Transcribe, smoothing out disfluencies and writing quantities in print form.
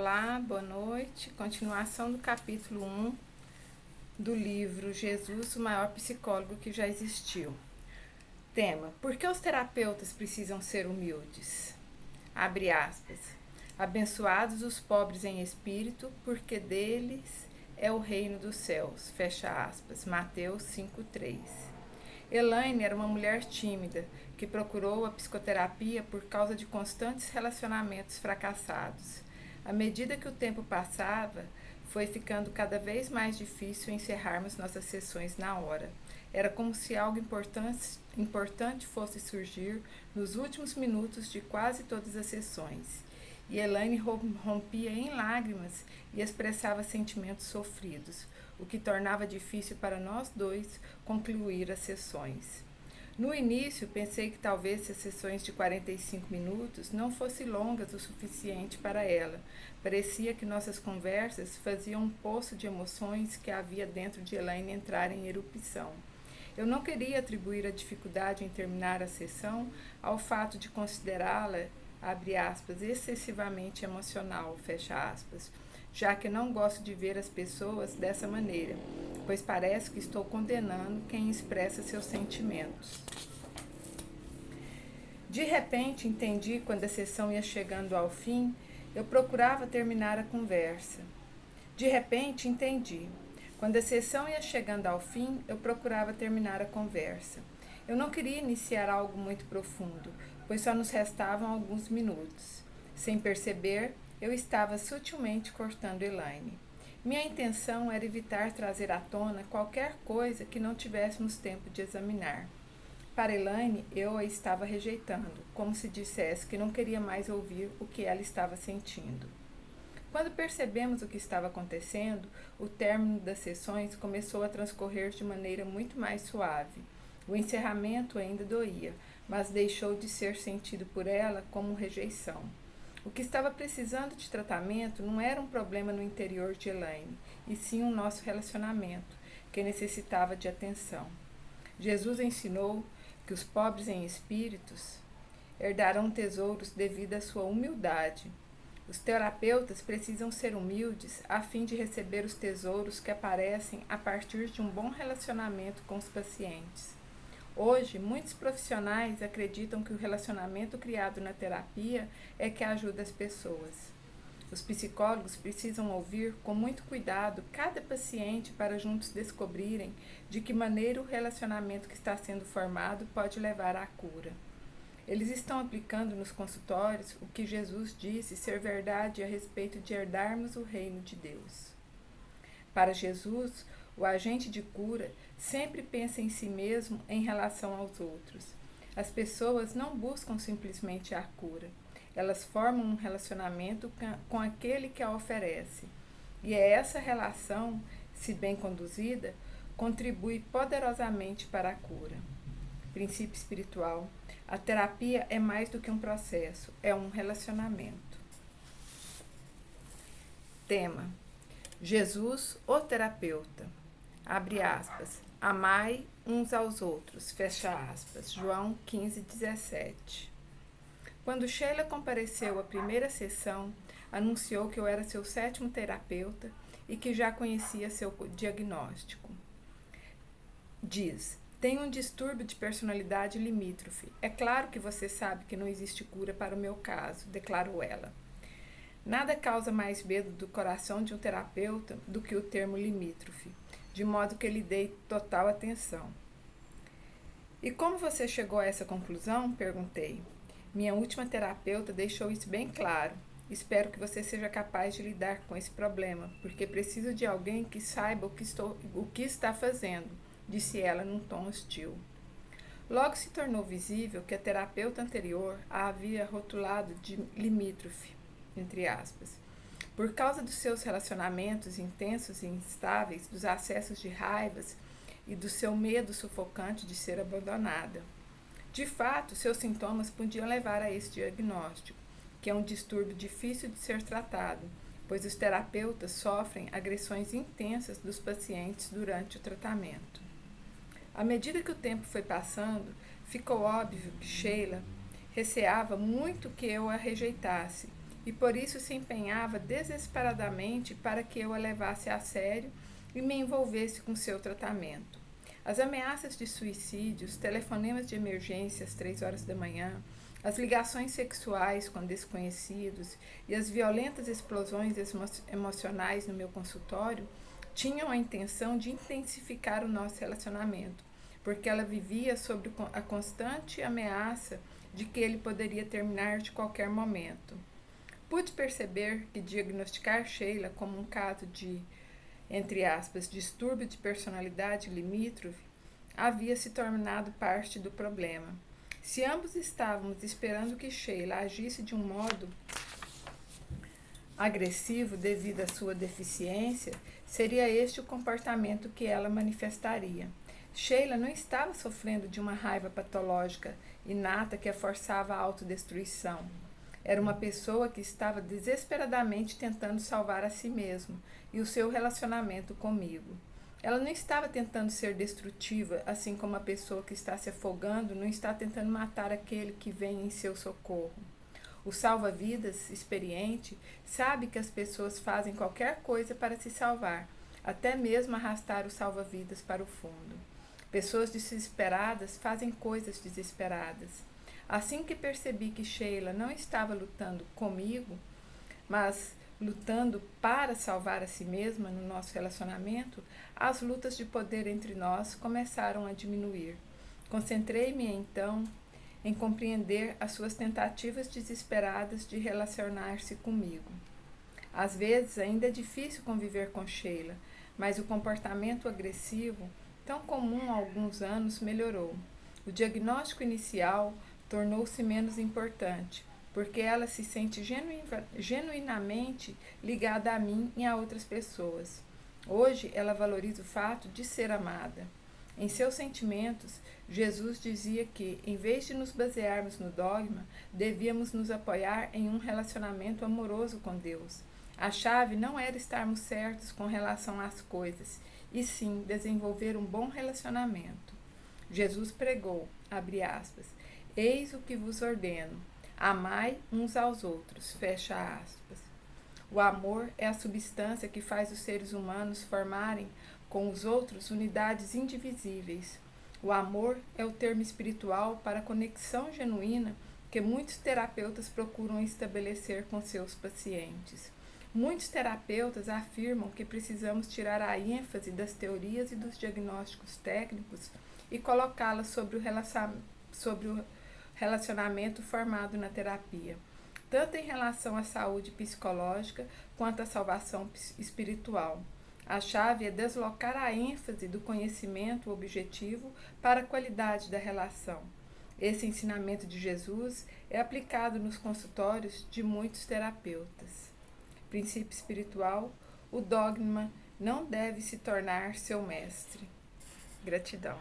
Olá, boa noite. Continuação do capítulo 1 do livro Jesus, o maior psicólogo que já existiu. Tema: por que os terapeutas precisam ser humildes? Abre aspas. Abençoados os pobres em espírito, porque deles é o reino dos céus. Fecha aspas. Mateus 5:3. Elaine era uma mulher tímida que procurou a psicoterapia por causa de constantes relacionamentos fracassados. À medida que o tempo passava, foi ficando cada vez mais difícil encerrarmos nossas sessões na hora. Era como se algo importante fosse surgir nos últimos minutos de quase todas as sessões. E Elaine rompia em lágrimas e expressava sentimentos sofridos, o que tornava difícil para nós dois concluir as sessões. No início, pensei que talvez as sessões de 45 minutos não fossem longas o suficiente para ela. Parecia que nossas conversas faziam um poço de emoções que havia dentro de Elaine entrar em erupção. Eu não queria atribuir a dificuldade em terminar a sessão ao fato de considerá-la, abre aspas, excessivamente emocional, fecha aspas, já que não gosto de ver as pessoas dessa maneira, pois parece que estou condenando quem expressa seus sentimentos. De repente, entendi quando a sessão ia chegando ao fim, eu procurava terminar a conversa. De repente, entendi. Quando a sessão ia chegando ao fim, eu procurava terminar a conversa. Eu não queria iniciar algo muito profundo, pois só nos restavam alguns minutos. Sem perceber, eu estava sutilmente cortando Elaine. Minha intenção era evitar trazer à tona qualquer coisa que não tivéssemos tempo de examinar. Para Elaine, eu a estava rejeitando, como se dissesse que não queria mais ouvir o que ela estava sentindo. Quando percebemos o que estava acontecendo, o término das sessões começou a transcorrer de maneira muito mais suave. O encerramento ainda doía, mas deixou de ser sentido por ela como rejeição. O que estava precisando de tratamento não era um problema no interior de Elaine, e sim o nosso relacionamento, que necessitava de atenção. Jesus ensinou que os pobres em espíritos herdarão tesouros devido à sua humildade. Os terapeutas precisam ser humildes a fim de receber os tesouros que aparecem a partir de um bom relacionamento com os pacientes. Hoje, muitos profissionais acreditam que o relacionamento criado na terapia é que ajuda as pessoas. Os psicólogos precisam ouvir com muito cuidado cada paciente para juntos descobrirem de que maneira o relacionamento que está sendo formado pode levar à cura. Eles estão aplicando nos consultórios o que Jesus disse ser verdade a respeito de herdarmos o reino de Deus. Para Jesus, o agente de cura sempre pensa em si mesmo em relação aos outros. As pessoas não buscam simplesmente a cura. Elas formam um relacionamento com aquele que a oferece. E é essa relação, se bem conduzida, contribui poderosamente para a cura. Princípio espiritual. A terapia é mais do que um processo, é um relacionamento. Tema: Jesus, o terapeuta. Abre aspas. Amai uns aos outros. Fecha aspas. João 15:17. Quando Sheila compareceu à primeira sessão, anunciou que eu era seu 7º terapeuta e que já conhecia seu diagnóstico. Diz: tenho um distúrbio de personalidade limítrofe. É claro que você sabe que não existe cura para o meu caso, declarou ela. Nada causa mais medo do coração de um terapeuta do que o termo limítrofe, de modo que lhe dei total atenção. E como você chegou a essa conclusão? Perguntei. Minha última terapeuta deixou isso bem claro. Espero que você seja capaz de lidar com esse problema, porque preciso de alguém que saiba o que está fazendo, disse ela num tom hostil. Logo se tornou visível que a terapeuta anterior a havia rotulado de limítrofe, entre aspas, por causa dos seus relacionamentos intensos e instáveis, dos acessos de raivas e do seu medo sufocante de ser abandonada. De fato, seus sintomas podiam levar a esse diagnóstico, que é um distúrbio difícil de ser tratado, pois os terapeutas sofrem agressões intensas dos pacientes durante o tratamento. À medida que o tempo foi passando, ficou óbvio que Sheila receava muito que eu a rejeitasse e por isso se empenhava desesperadamente para que eu a levasse a sério e me envolvesse com seu tratamento. As ameaças de suicídio, os telefonemas de emergência às 3 horas da manhã, as ligações sexuais com desconhecidos e as violentas explosões emocionais no meu consultório tinham a intenção de intensificar o nosso relacionamento, porque ela vivia sob a constante ameaça de que ele poderia terminar de qualquer momento. Pude perceber que diagnosticar Sheila como um caso de, entre aspas, distúrbio de personalidade limítrofe havia se tornado parte do problema. Se ambos estávamos esperando que Sheila agisse de um modo agressivo devido à sua deficiência, seria este o comportamento que ela manifestaria. Sheila não estava sofrendo de uma raiva patológica inata que a forçava à autodestruição. Era uma pessoa que estava desesperadamente tentando salvar a si mesma e o seu relacionamento comigo. Ela não estava tentando ser destrutiva, assim como a pessoa que está se afogando não está tentando matar aquele que vem em seu socorro. O salva-vidas experiente sabe que as pessoas fazem qualquer coisa para se salvar, até mesmo arrastar o salva-vidas para o fundo. Pessoas desesperadas fazem coisas desesperadas. Assim que percebi que Sheila não estava lutando comigo, mas lutando para salvar a si mesma no nosso relacionamento, as lutas de poder entre nós começaram a diminuir. Concentrei-me então em compreender as suas tentativas desesperadas de relacionar-se comigo. Às vezes ainda é difícil conviver com Sheila, mas o comportamento agressivo, tão comum há alguns anos, melhorou. O diagnóstico inicial tornou-se menos importante, porque ela se sente genuinamente ligada a mim e a outras pessoas. Hoje, ela valoriza o fato de ser amada. Em seus sentimentos, Jesus dizia que, em vez de nos basearmos no dogma, devíamos nos apoiar em um relacionamento amoroso com Deus. A chave não era estarmos certos com relação às coisas, e sim desenvolver um bom relacionamento. Jesus pregou, abre aspas, eis o que vos ordeno, amai uns aos outros, fecha aspas. O amor é a substância que faz os seres humanos formarem com os outros unidades indivisíveis. O amor é o termo espiritual para a conexão genuína que muitos terapeutas procuram estabelecer com seus pacientes. Muitos terapeutas afirmam que precisamos tirar a ênfase das teorias e dos diagnósticos técnicos e colocá-la sobre o relacionamento formado na terapia, tanto em relação à saúde psicológica quanto à salvação espiritual. A chave é deslocar a ênfase do conhecimento objetivo para a qualidade da relação. Esse ensinamento de Jesus é aplicado nos consultórios de muitos terapeutas. Princípio espiritual: o dogma não deve se tornar seu mestre. Gratidão.